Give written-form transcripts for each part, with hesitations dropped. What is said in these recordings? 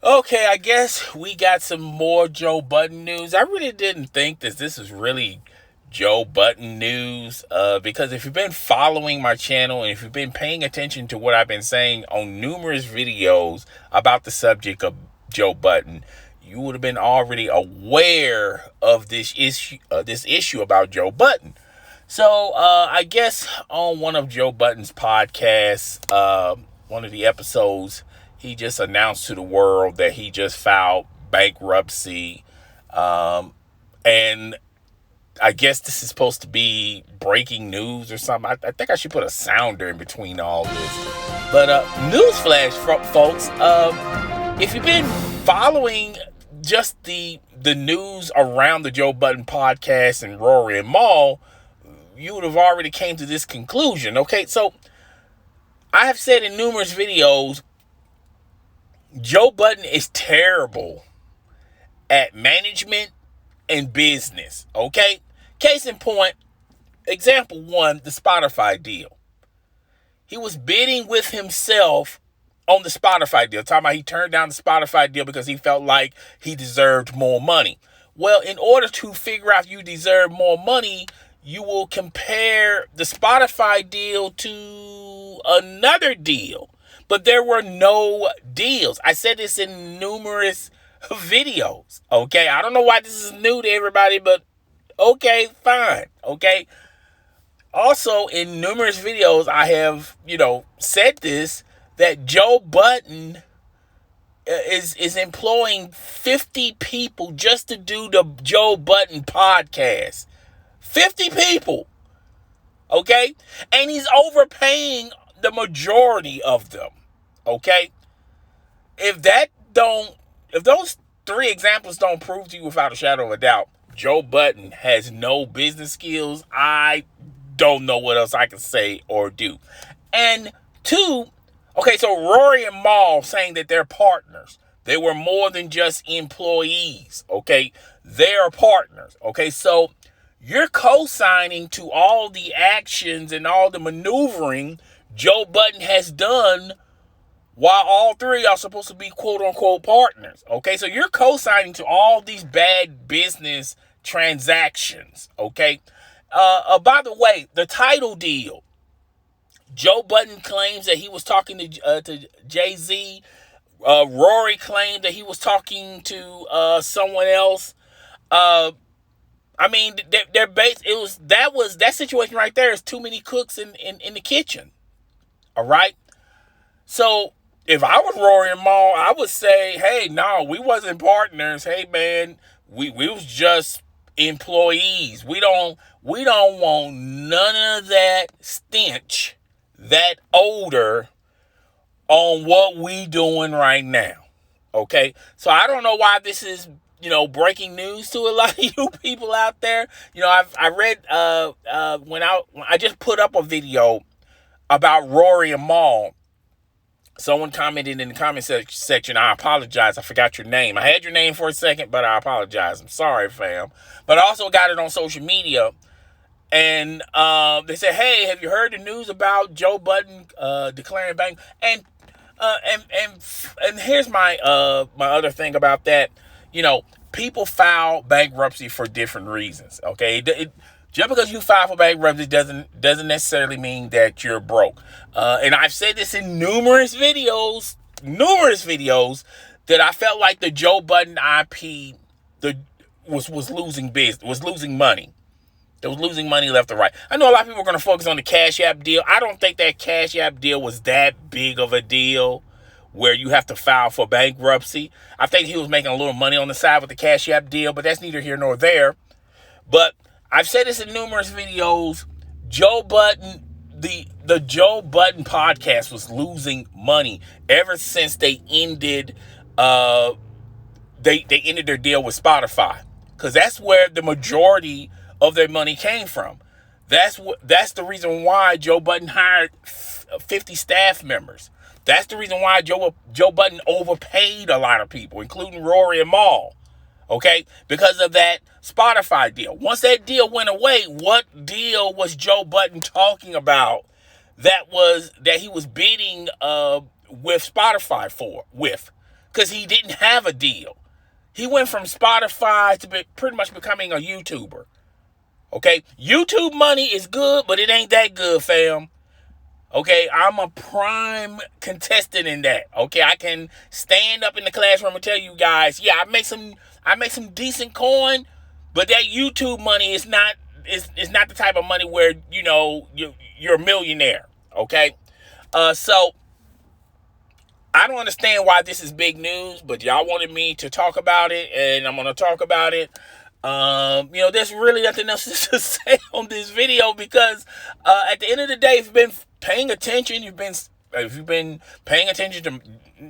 Okay, I guess we got some more Joe Budden news. I really didn't think that this was really Joe Budden news because if you've been following my channel and if you've been paying attention to what I've been saying on numerous videos about the subject of Joe Budden, you would have been already aware of this issue about Joe Budden. So I guess on one of Joe Budden's podcasts, one of the episodes, he just announced to the world that he just filed bankruptcy. And I guess this is supposed to be breaking news or something. I think I should put a sounder in between all this. But newsflash, folks, if you've been following just the news around the Joe Budden podcast and Rory and Mal, you would have already came to this conclusion. Okay, so I have said in numerous videos, Joe Budden is terrible at management and business, okay? Case in point, example one, the Spotify deal. He was bidding with himself on the Spotify deal. Talking about he turned down the Spotify deal because he felt like he deserved more money. Well, in order to figure out if you deserve more money, you will compare the Spotify deal to another deal. But there were no deals. I said this in numerous videos, okay? I don't know why this is new to everybody, but okay, fine, okay? Also, in numerous videos, I have, said this, that Joe Budden is employing 50 people just to do the Joe Budden podcast. 50 people, okay? And he's overpaying the majority of them, okay? If those three examples don't prove to you without a shadow of a doubt, Joe Budden has no business skills, I don't know what else I can say or do. And two, okay, so Rory and Mal saying that they're partners. They were more than just employees, okay? They're partners, okay? So you're co-signing to all the actions and all the maneuvering Joe Budden has done while all three are supposed to be quote-unquote partners, okay? So you're co-signing to all these bad business transactions, okay? By the way, the title deal, Joe Budden claims that he was talking to Jay-Z. Rory claimed that he was talking to someone else. I mean, they're based. That situation right there is too many cooks in the kitchen. All right. So if I was Rory and Mal, I would say, hey, no, we wasn't partners. Hey, man, we was just employees. We don't want none of that stench, that odor on what we doing right now. Okay. So I don't know why this is, breaking news to a lot of you people out there. I read when I just put up a video about Rory and Mal. Someone commented in the comment section, I apologize, I forgot your name. I had your name for a second, but I apologize. I'm sorry, fam. But I also got it on social media. And they said, hey, have you heard the news about Joe Budden declaring bank? And here's my other thing about that. People file bankruptcy for different reasons, okay? Just because you file for bankruptcy doesn't necessarily mean that you're broke. And I've said this in numerous videos, that I felt like the Joe Budden IP was losing business, was losing money. It was losing money left or right. I know a lot of people are going to focus on the Cash App deal. I don't think that Cash App deal was that big of a deal where you have to file for bankruptcy. I think he was making a little money on the side with the Cash App deal, but that's neither here nor there. But I've said this in numerous videos. Joe Budden, the Joe Budden podcast was losing money ever since they ended they ended their deal with Spotify, because that's where the majority of their money came from. That's the reason why Joe Budden hired 50 staff members. That's the reason why Joe Budden overpaid a lot of people, including Rory and Mal. Okay, because of that Spotify deal. Once that deal went away, what deal was Joe Budden talking about that he was bidding with Spotify for? because he didn't have a deal. He went from Spotify to pretty much becoming a YouTuber. Okay? YouTube money is good, but it ain't that good, fam. Okay? I'm a prime contestant in that. Okay? I can stand up in the classroom and tell you guys, yeah, I make some decent coin, but that YouTube money is not the type of money where, you're a millionaire. Okay? So I don't understand why this is big news, but y'all wanted me to talk about it, and I'm going to talk about it. There's really nothing else to say on this video because at the end of the day, if you've been paying attention, if you've been paying attention to,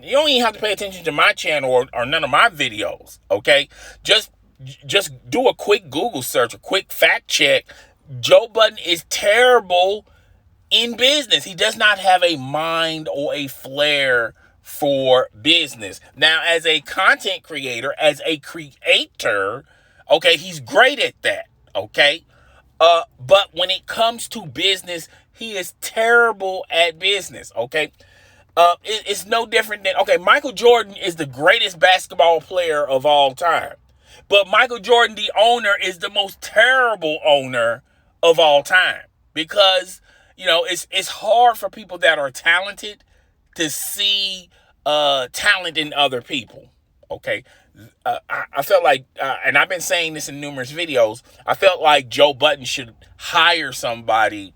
you don't even have to pay attention to my channel or none of my videos, okay? Just do a quick Google search, a quick fact check. Joe Budden is terrible in business. He does not have a mind or a flair for business. Now, as a content creator, as a creator, okay, he's great at that, okay? But when it comes to business, he is terrible at business, okay? It's no different than, okay, Michael Jordan is the greatest basketball player of all time. But Michael Jordan, the owner, is the most terrible owner of all time. Because, it's hard for people that are talented to see talent in other people, okay? I felt like, and I've been saying this in numerous videos, I felt like Joe Budden should hire somebody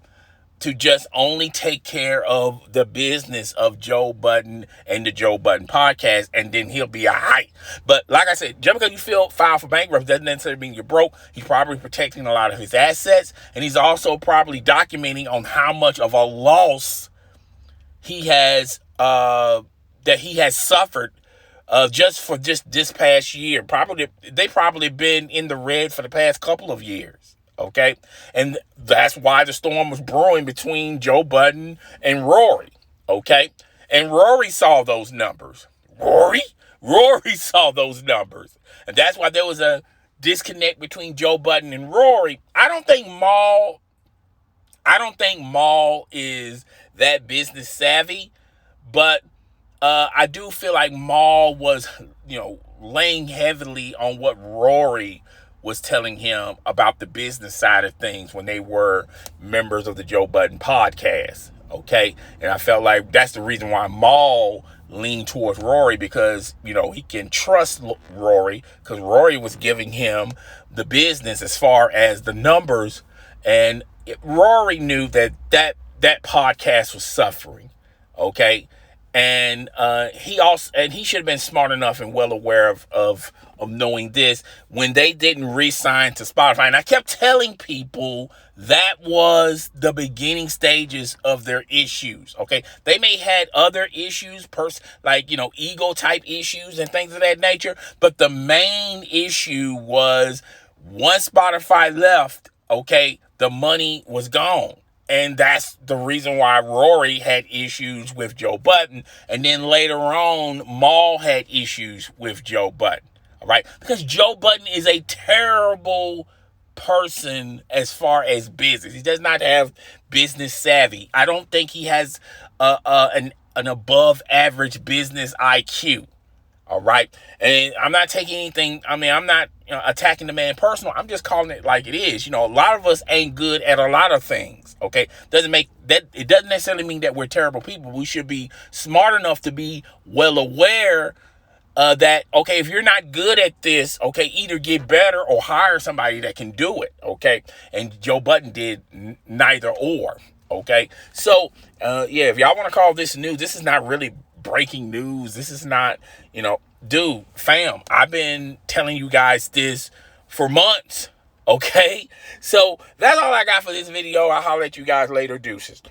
to just only take care of the business of Joe Budden and the Joe Budden Podcast, and then he'll be all right. But like I said, just because you file for bankruptcy doesn't necessarily mean you're broke. He's probably protecting a lot of his assets, and he's also probably documenting on how much of a loss he has suffered just for this past year. They probably been in the red for the past couple of years. Okay, and that's why the storm was brewing between Joe Budden and Rory. Okay, and Rory saw those numbers. Rory saw those numbers, and that's why there was a disconnect between Joe Budden and Rory. I don't think Maul is that business savvy, but I do feel like Maul was, laying heavily on what Rory was telling him about the business side of things when they were members of the Joe Budden Podcast, okay? And I felt like that's the reason why Maul leaned towards Rory, because, he can trust Rory, because Rory was giving him the business as far as the numbers, and Rory knew that podcast was suffering, okay? And he should have been smart enough and well aware of knowing this when they didn't re-sign to Spotify. And I kept telling people that was the beginning stages of their issues. Okay, they may had other issues, ego type issues and things of that nature, but the main issue was once Spotify left, okay, the money was gone. And that's the reason why Rory had issues with Joe Budden. And then later on, Maul had issues with Joe Budden. All right? Because Joe Budden is a terrible person as far as business. He does not have business savvy. I don't think he has an above average business IQ. All right. And I'm not taking anything. I'm not attacking the man personal. I'm just calling it like it is. A lot of us ain't good at a lot of things. Okay. It doesn't necessarily mean that we're terrible people. We should be smart enough to be well aware that, okay, if you're not good at this, okay, either get better or hire somebody that can do it. Okay. And Joe Budden did neither or. Okay. So, if y'all want to call this news, this is not really breaking news. This is not, fam, I've been telling you guys this for months, okay? So that's all I got for this video. I'll holler at you guys later. Deuces.